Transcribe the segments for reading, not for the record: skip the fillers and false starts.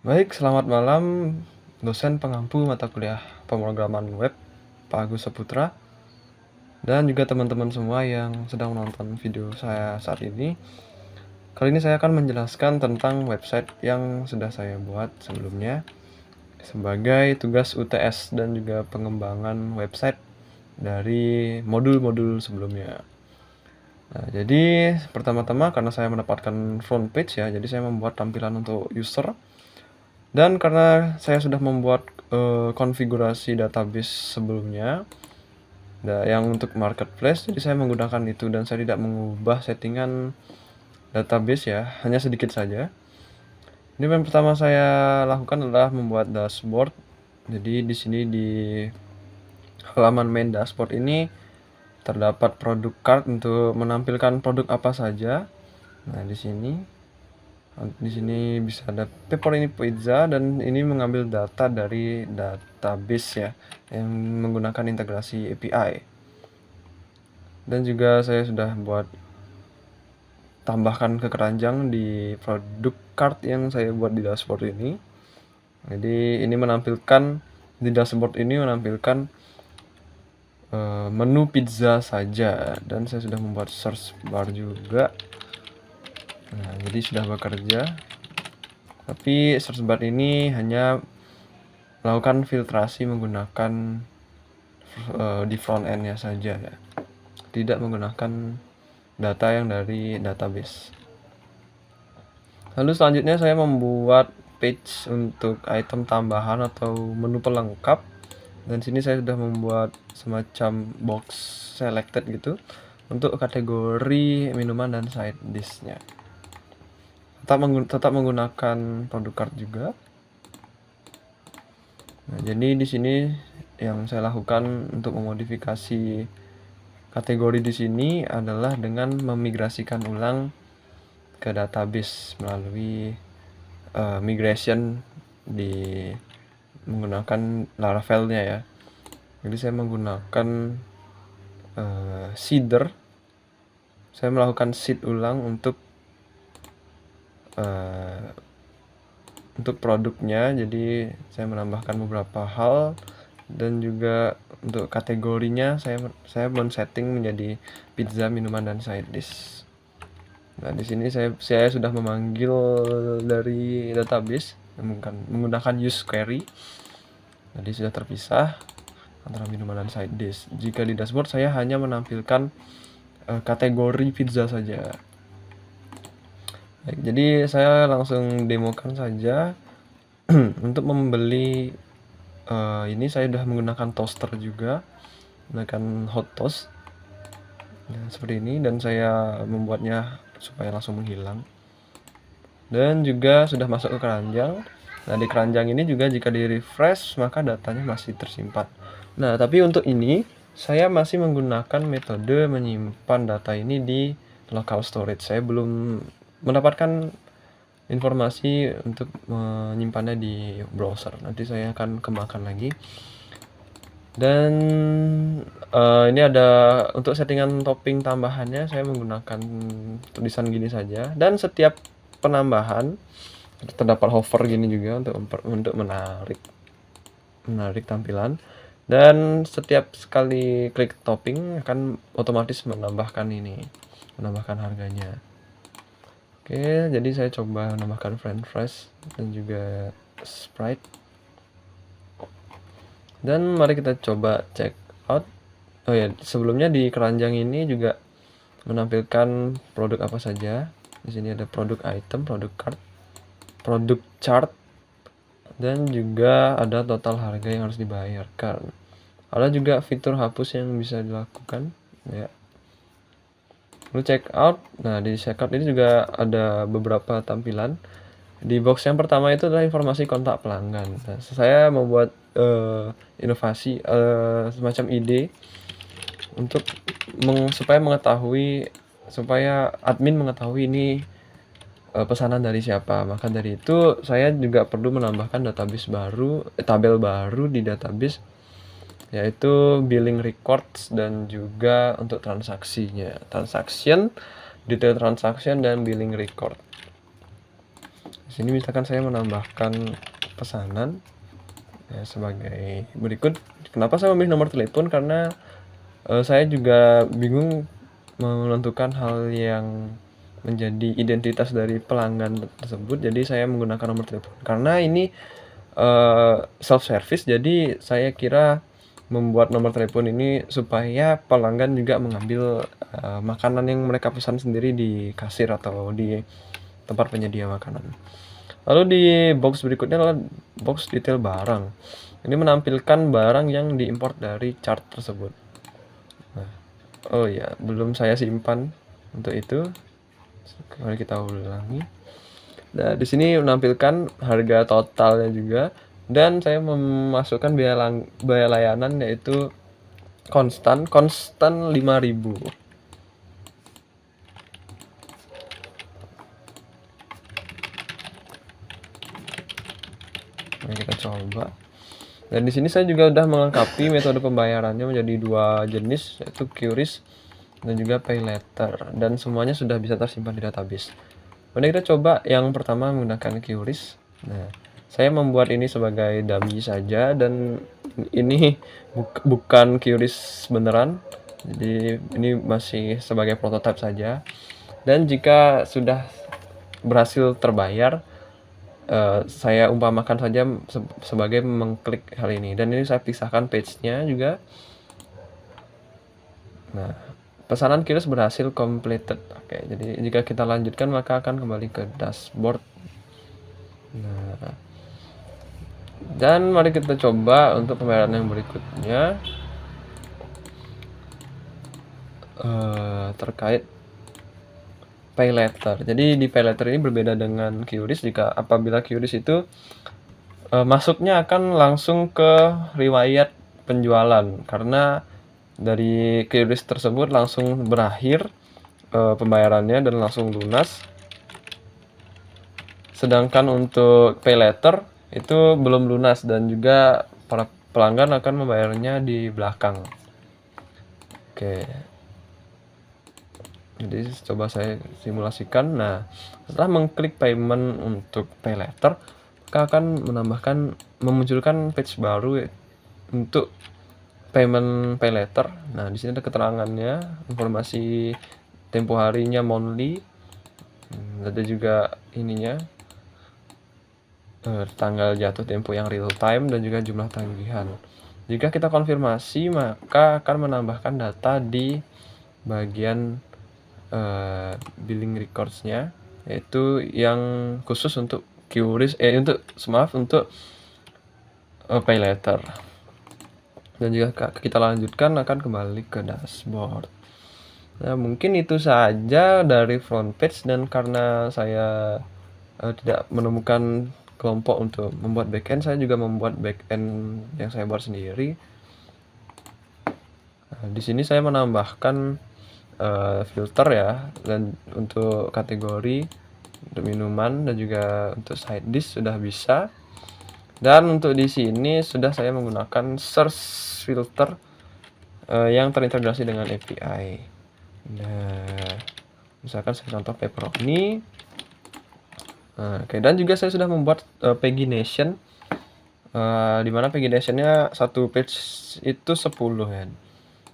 Baik, selamat malam dosen pengampu mata kuliah pemrograman web Pak Agus Saputra dan juga teman-teman semua yang sedang menonton video saya saat ini. Kali ini saya akan menjelaskan tentang website yang sudah saya buat sebelumnya sebagai tugas UTS dan juga pengembangan website dari modul-modul sebelumnya. Nah, jadi pertama-tama karena saya mendapatkan front page ya, jadi saya membuat tampilan untuk user. Dan karena saya sudah membuat konfigurasi database sebelumnya, yang untuk marketplace, jadi saya menggunakan itu dan saya tidak mengubah settingan database ya, hanya sedikit saja. Ini yang pertama saya lakukan adalah membuat dashboard. Jadi di sini di halaman main dashboard ini terdapat produk card untuk menampilkan produk apa saja. Nah, di sini bisa ada pepperoni pizza dan ini mengambil data dari database ya yang menggunakan integrasi API. Dan juga saya sudah buat tambahkan ke keranjang di produk card yang saya buat di dashboard ini. Jadi ini menampilkan di dashboard ini menampilkan menu pizza saja dan saya sudah membuat search bar juga. Nah, jadi sudah bekerja. Tapi search bar ini hanya melakukan filtrasi menggunakan di front end-nya saja ya. Tidak menggunakan data yang dari database. Lalu selanjutnya saya membuat page untuk item tambahan atau menu pelengkap. Dan sini saya sudah membuat semacam box selected gitu untuk kategori minuman dan side dish-nya. Tetap menggunakan produk card juga. Nah, jadi di sini yang saya lakukan untuk memodifikasi kategori di sini adalah dengan memigrasikan ulang ke database melalui migration di menggunakan Laravel-nya ya. Jadi saya menggunakan seeder. Saya melakukan seed ulang untuk produknya. Jadi saya menambahkan beberapa hal dan juga untuk kategorinya saya men-setting menjadi pizza, minuman dan side dish. Nah, di sini saya sudah memanggil dari database menggunakan use query. Jadi sudah terpisah antara minuman dan side dish. Jika di dashboard saya hanya menampilkan kategori pizza saja. Baik, jadi saya langsung demokan saja. Untuk membeli ini saya sudah menggunakan toaster juga, menggunakan hot toast seperti ini, dan saya membuatnya supaya langsung menghilang. Dan juga sudah masuk ke keranjang. Nah, di keranjang ini juga jika di refresh maka datanya masih tersimpan. Nah, tapi untuk ini saya masih menggunakan metode menyimpan data ini di local storage. Saya belum mendapatkan informasi untuk menyimpannya di browser. Nanti saya akan kembangkan lagi. Dan ini ada untuk settingan topping tambahannya saya menggunakan tulisan gini saja. Dan setiap penambahan terdapat hover gini juga untuk menarik tampilan. Dan setiap sekali klik topping akan otomatis menambahkan harganya. Oke, jadi saya coba menambahkan french fries dan juga Sprite. Dan mari kita coba check out. Oh ya, sebelumnya di keranjang ini juga menampilkan produk apa saja. Di sini ada produk item, produk card, produk chart, dan juga ada total harga yang harus dibayarkan. Ada juga fitur hapus yang bisa dilakukan ya. Lalu check out. Nah, di check out ini juga ada beberapa tampilan. Di box yang pertama itu adalah informasi kontak pelanggan. Nah, saya membuat inovasi semacam ide untuk supaya admin mengetahui ini pesanan dari siapa. Maka dari itu saya juga perlu menambahkan tabel baru di database, yaitu billing records dan juga untuk detail transaction dan billing record. Di sini misalkan saya menambahkan pesanan ya, sebagai berikut. Kenapa saya memilih nomor telepon? Karena saya juga bingung menentukan hal yang menjadi identitas dari pelanggan tersebut, jadi saya menggunakan nomor telepon. Karena ini self service, jadi saya kira membuat nomor telepon ini supaya pelanggan juga mengambil makanan yang mereka pesan sendiri di kasir atau di tempat penyedia makanan. Lalu di box berikutnya adalah box detail barang. Ini menampilkan barang yang diimport dari chart tersebut. Nah, oh ya, belum saya simpan untuk itu. Mari kita ulangi. Nah, di sini menampilkan harga totalnya juga, dan saya memasukkan biaya layanan yaitu konstan 5.000. Mari kita coba. Dan di sini saya juga sudah melengkapi metode pembayarannya menjadi 2 jenis, yaitu QRIS dan juga Pay Later, dan semuanya sudah bisa tersimpan di database. Mari kita coba yang pertama menggunakan QRIS. Nah, saya membuat ini sebagai dummy saja, dan ini bukan QRIS beneran. Jadi ini masih sebagai prototipe saja. Dan jika sudah berhasil terbayar, saya umpamakan saja sebagai mengklik hal ini, dan ini saya pisahkan page-nya juga. Nah, pesanan QRIS berhasil completed. Oke, jadi jika kita lanjutkan maka akan kembali ke dashboard. Nah, dan mari kita coba untuk pembayaran yang berikutnya terkait Pay Later. Jadi di Pay Later ini berbeda dengan QRIS. Apabila QRIS itu masuknya akan langsung ke riwayat penjualan, karena dari QRIS tersebut langsung berakhir pembayarannya dan langsung lunas. Sedangkan untuk Pay Later itu belum lunas, dan juga para pelanggan akan membayarnya di belakang. Oke. Jadi coba saya simulasikan. Nah, setelah mengklik payment untuk Pay Later, maka akan memunculkan page baru untuk payment Pay Later. Nah, di sini ada keterangannya, informasi tempo harinya monthly, ada juga ininya, tanggal jatuh tempo yang real time, dan juga jumlah tagihan. Jika kita konfirmasi, maka akan menambahkan data di bagian billing records-nya, yaitu yang khusus untuk QRIS, untuk Pay Later. Dan jika kita lanjutkan akan kembali ke dashboard. Nah, mungkin itu saja dari front page, dan karena saya tidak menemukan kelompok untuk membuat backend, saya juga membuat backend yang saya buat sendiri. Nah, di sini saya menambahkan filter ya, dan untuk kategori, untuk minuman, dan juga untuk side dish sudah bisa. Dan untuk di sini sudah saya menggunakan search filter yang terintegrasi dengan API. Nah, misalkan saya contoh pepperoni. Oke, dan juga saya sudah membuat pagination, di mana pagination-nya satu page itu 10 ya.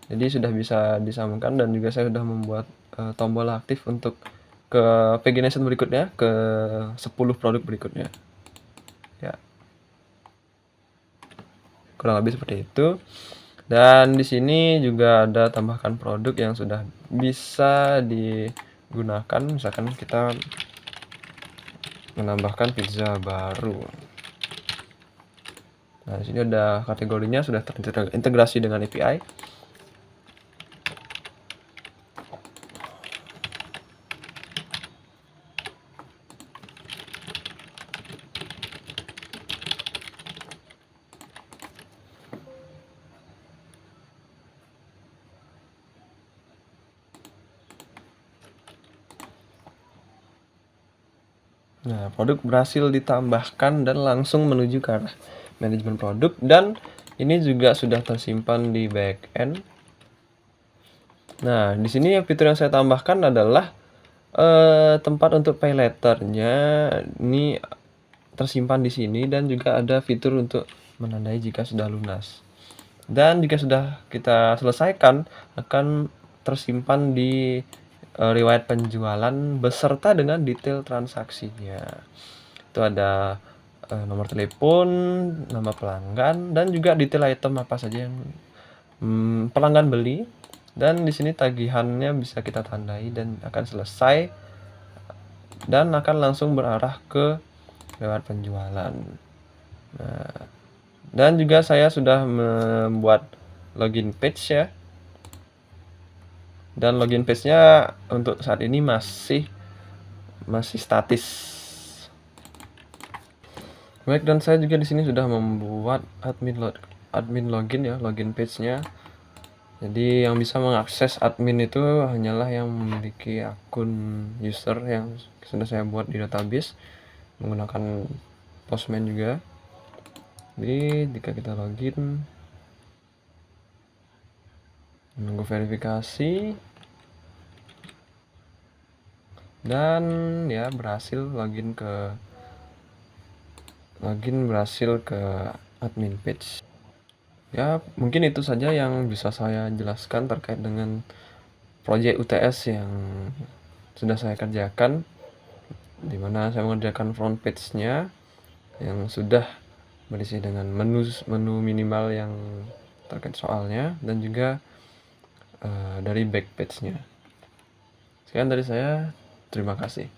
Jadi sudah bisa disambungkan, dan juga saya sudah membuat tombol aktif untuk ke pagination berikutnya, ke 10 produk berikutnya. Ya. Kurang lebih seperti itu. Dan di sini juga ada tambahkan produk yang sudah bisa digunakan. Misalkan kita menambahkan pizza baru. Nah, di sini ada kategorinya sudah terintegrasi dengan API. Nah, produk berhasil ditambahkan dan langsung menuju ke arah manajemen produk, dan ini juga sudah tersimpan di backend. Nah, di sini fitur yang saya tambahkan adalah tempat untuk Pay Later-nya. Ini tersimpan di sini dan juga ada fitur untuk menandai jika sudah lunas. Dan jika sudah kita selesaikan, akan tersimpan di riwayat penjualan beserta dengan detail transaksinya. Itu ada nomor telepon, nama pelanggan, dan juga detail item apa saja yang pelanggan beli. Dan di sini tagihannya bisa kita tandai dan akan selesai dan akan langsung berarah ke riwayat penjualan. Nah, dan juga saya sudah membuat login page ya. Dan login page-nya untuk saat ini masih statis. Baik, dan saya juga di sini sudah membuat admin login ya, login page-nya. Jadi yang bisa mengakses admin itu hanyalah yang memiliki akun user yang sudah saya buat di database menggunakan Postman juga. Jadi jika kita login, menunggu verifikasi, dan ya berhasil berhasil ke admin page. Ya, mungkin itu saja yang bisa saya jelaskan terkait dengan proyek UTS yang sudah saya kerjakan, di mana saya mengerjakan front page-nya yang sudah berisi dengan menu minimal yang terkait soalnya, dan juga dari back page-nya. Sekian dari saya, terima kasih.